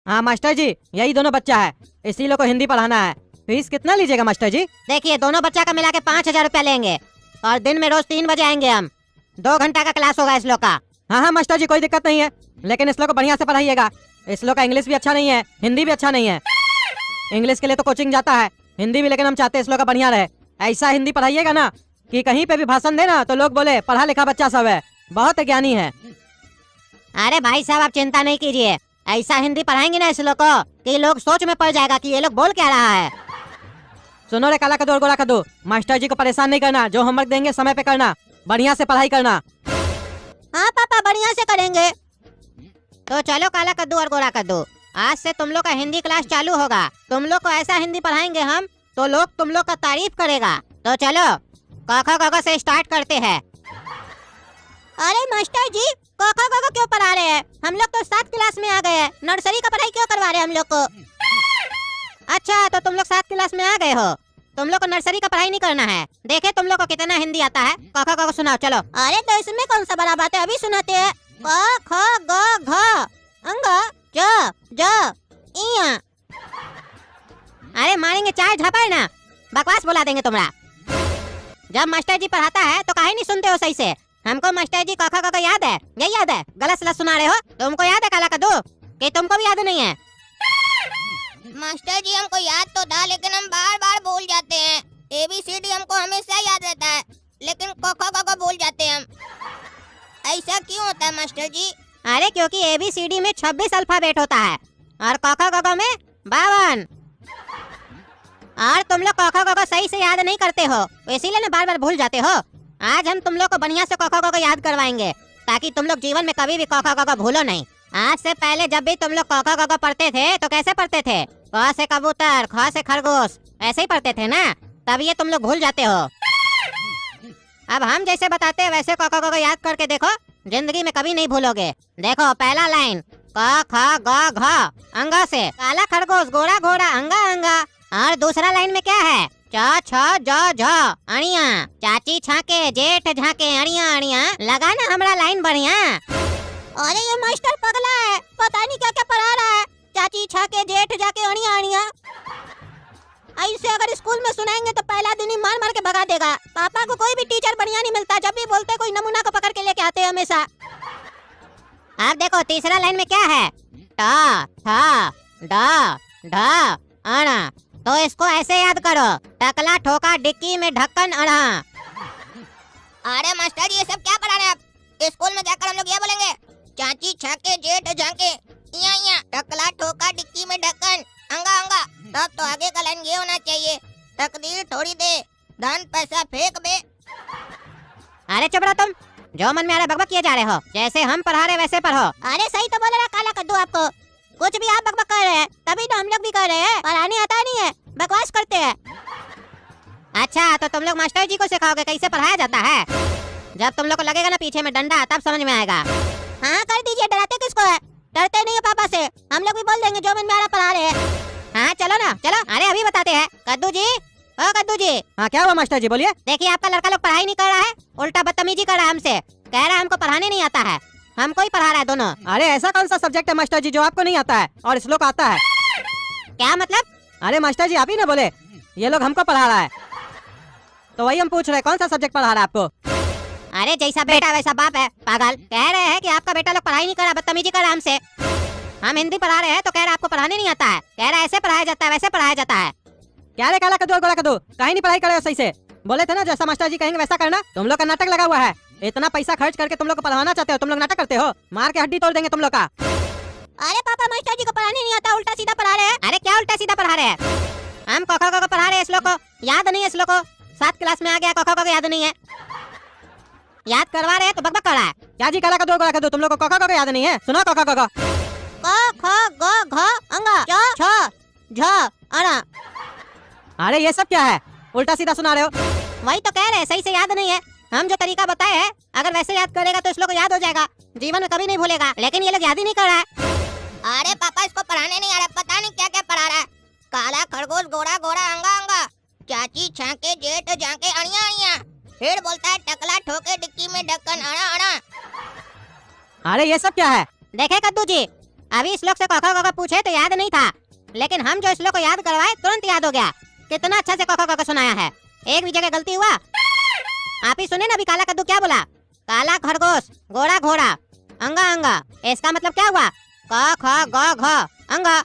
हाँ मास्टर जी, यही दोनों बच्चा है, इसी लोग को हिंदी पढ़ाना है। फीस कितना लीजिएगा मास्टर जी? देखिए दोनों बच्चा का मिला के 5,000 रुपया लेंगे और दिन में रोज 3 बजे आएंगे हम। 2 घंटा का क्लास होगा इस लोग का। हाँ हाँ मास्टर जी, कोई दिक्कत नहीं है, लेकिन इस लोग को बढ़िया से पढ़ाइएगा। इस लोग का इंग्लिश भी अच्छा नहीं है, हिंदी भी अच्छा नहीं है। इंग्लिश के लिए तो कोचिंग जाता है, हिंदी भी लेकिन हम चाहते हैं इस लोग का बढ़िया रहे। ऐसा हिंदी पढ़ाइएगा ना कि कहीं पे भी भाषण देना तो लोग बोले पढ़ा लिखा बच्चा सब है, बहुत ज्ञानी है। अरे भाई साहब आप चिंता नहीं कीजिए, ऐसा हिंदी पढ़ाएंगे ना इस लोग को कि लोग सोच में पड़ जाएगा कि ये लोग बोल क्या रहा है। सुनो रे काला कद्दू और गोरा कद्दू, मास्टर जी को परेशान नहीं करना, जो होमवर्क देंगे समय पे करना, बढ़िया से पढ़ाई करना। हाँ पापा बढ़िया से करेंगे। तो चलो काला कद्दू और गोरा कद्दू, आज से तुम लोग का हिंदी क्लास चालू होगा। तुम लोग को ऐसा हिंदी पढ़ाएंगे हम तो लोग तुम लोग का तारीफ करेगा। तो चलो क ख ग घ से स्टार्ट करते हैं। अरे मास्टर जी क ख ग घ क्यों पढ़ा रहे हैं? हम लोग तो 7 क्लास में आ गए हैं, नर्सरी का पढ़ाई क्यों करवा रहे हैं हम लोग को? अच्छा तो तुम लोग 7 क्लास में आ गए हो, तुम लोग को नर्सरी का पढ़ाई नहीं करना है। देखे तुम लोग को कितना हिंदी आता है। क ख ग घ सुनाओ चलो। अरे तो इसमें कौन सा बड़ा बात है, अभी सुनाते हैं। क ख ग घ अंग ज ज इया। अरे मारेंगे 4 झपड़ ना, बकवास बोला देंगे तुम्हारा। जब मास्टर जी पढ़ाता है तो काहे नहीं सुनते हो सही से? हमको मास्टर जी क ख ग घ याद है, यही याद है, गलत सलत सुना रहे हो। तुमको याद है काला कद्दू कि तुमको भी याद नहीं है? मास्टर जी हमको याद तो था लेकिन हम बार बार भूल जाते हैं। ABCD हमको हमेशा याद रहता है लेकिन क ख ग घ भूल जाते हैं हम। ऐसा क्यों होता है मास्टर जी? अरे क्योंकि ABCD में 26 अल्फाबेट होता है और क ख ग घ में 52। और तुम लोग क ख ग घ सही से याद नहीं करते हो, इसीलिए ना बार बार भूल जाते हो। आज हम तुम लोग को बढ़िया से क ख ग घ याद करवाएंगे ताकि तुम लोग जीवन में कभी भी क ख ग घ भूलो नहीं। आज से पहले जब भी तुम लोग क ख ग घ पढ़ते थे तो कैसे पढ़ते थे? क से कबूतर, ख से खरगोश, ऐसे ही पढ़ते थे ना, तब ये तुम लोग भूल जाते हो। अब हम जैसे बताते हैं वैसे क ख ग घ याद करके देखो, जिंदगी में कभी नहीं भूलोगे। देखो पहला लाइन क ख ग घ अंग से, काला खरगोश गोरा घोड़ा अंगा अंगा। और दूसरा लाइन में क्या है? च छ ज झ अड़िया, चाची छाके जेठ झाके अड़िया अड़िया। लगा ना हमारा लाइन बढ़िया? अरे ये मास्टर पगला है, पता नहीं क्या क्या पढ़ा रहा है। चाची छाके जेठ जाके अड़िया अड़िया, ऐसे अगर स्कूल में सुनाएंगे तो पहला दिन ही मार मार के भगा देगा। पापा को कोई भी टीचर बढ़िया नहीं मिलता, जब भी बोलते कोई नमूना को पकड़ के लेके आते हैं हमेशा। अब देखो तीसरा लाइन में क्या है? ट ठ ड ढ अण। तो इसको ऐसे याद करो, टकला ठोका डिक्की में ढक्कन अड़ा। अरे मास्टर जी ये सब क्या पढ़ा रहे हैं आप? स्कूल में जाकर हम लोग ये बोलेंगे चाची छाके जेठ झाके इया इया, टकला ठोका डिक्की में ढक्कन अंगा अंगा। तब तो आगे का लाइन ये होना चाहिए, तकदीर थोड़ी दे धन पैसा फेंक बे। अरे चुप रहो तुम, जो मन में आ रहा बकबक किए जा रहे हो। जैसे हम पढ़ा रहे वैसे पढ़ो। अरे सही तो बोल रहा काला कद्दू, आपको कुछ भी आप बकबक कर रहे हैं तभी तो हम लोग भी कर रहे हैं। पढ़ाने आता नहीं है, बकवास करते हैं। अच्छा तो तुम लोग मास्टर जी को सिखाओगे कैसे पढ़ाया जाता है? जब तुम लोग को लगेगा ना पीछे में डंडा तब समझ में आएगा। हाँ कर दीजिए, डराते किसको है? डरते नहीं है पापा से, हम लोग भी बोल देंगे जो मन में आ रहा पढ़ा रहे हैं। हाँ चलो ना चलो। अरे अभी बताते हैं। कद्दू जी, ओ कद्दू जी। हाँ क्या हुआ मास्टर जी, बोलिए। देखिए आपका लड़का लोग पढ़ाई नहीं कर रहा है, उल्टा बदतमीजी कर रहा है हमसे, कह रहा है हमको पढ़ाने नहीं आता है, हमको ही पढ़ा रहा है दोनों। अरे ऐसा कौन सा सब्जेक्ट है मास्टर जी जो आपको नहीं आता है और इस लोग को आता है? क्या मतलब? अरे मास्टर जी आप ही ना बोले ये लोग हमको पढ़ा रहा है, तो वही हम पूछ रहे हैं कौन सा सब्जेक्ट पढ़ा रहा है आपको? अरे जैसा बेटा वैसा बाप है, पागल। कह रहे हैं कि आपका बेटा लोग पढ़ाई नहीं कर रहा, बदतमीजी कर रहा हमसे। हम हिंदी पढ़ा रहे हैं तो कह रहा आपको पढ़ाने नहीं आता है, कह रहा ऐसे पढ़ाया जाता है वैसे पढ़ाया जाता है। क्या रे काला कद्दू और गोरा कद्दू, कहीं नहीं पढ़ाई करे हो सही से? बोले थे ना जैसा मास्टर जी कहेंगे वैसा करना। तुम लोग का नाटक लगा हुआ है, इतना पैसा खर्च करके तुम लोग को पढ़ाना चाहते हो, तुम लोग नाटक करते हो, मार के हड्डी तोड़ देंगे तुम लोग का। अरे पापा मास्टर जी को पढ़ाने नहीं आता, उल्टा सीधा पढ़ा रहे हैं। अरे क्या उल्टा सीधा पढ़ा रहे हैं? हम क ख ग घ पढ़ा रहे हैं, इस लोग को याद नहीं है। इस लोग को 7 क्लास में आ गया, क ख ग घ याद नहीं है। याद करवा रहे हैं तो बकबक कर रहा है। क्या जी काला कद्दू और गोरा कद्दू, तुम लोग को क ख ग घ याद नहीं है? सुनो क ख ग घ। क ख ग घ अंगा च छ झ अण। अरे ये सब क्या है, उल्टा सीधा सुना रहे हो? वही तो कह रहे हैं, सही से याद नहीं है। हम जो तरीका बताए हैं अगर वैसे याद करेगा तो इस लोग को याद हो जाएगा, जीवन में कभी नहीं भूलेगा। लेकिन ये लोग याद ही नहीं कर रहा है। अरे पापा इसको पढ़ाने नहीं आ रहा, पता नहीं क्या क्या पढ़ा रहा है। काला खरगोश गोरा घोड़ा अंगा अंगा, चाची छाके जेठ झाके अड़िया अड़िया, फिर बोलता है टकला ठोके डिक्की में ढक्कन अड़ा अड़ा। अरे ये सब क्या है? देखे कद्दू जी, अभी श्लोक से कखा कखा पूछे तो याद नहीं था, लेकिन हम जो श्लोक को याद करवाए तुरंत याद हो गया। कितना अच्छा से कखा कखा सुनाया है, एक भी जगह गलती हुआ? आप ही सुने ना अभी काला कद्दू क्या बोला? काला खरगोश, गोरा घोड़ा, अंगा अंगा। इसका मतलब क्या हुआ? क ख ग घ अंगा।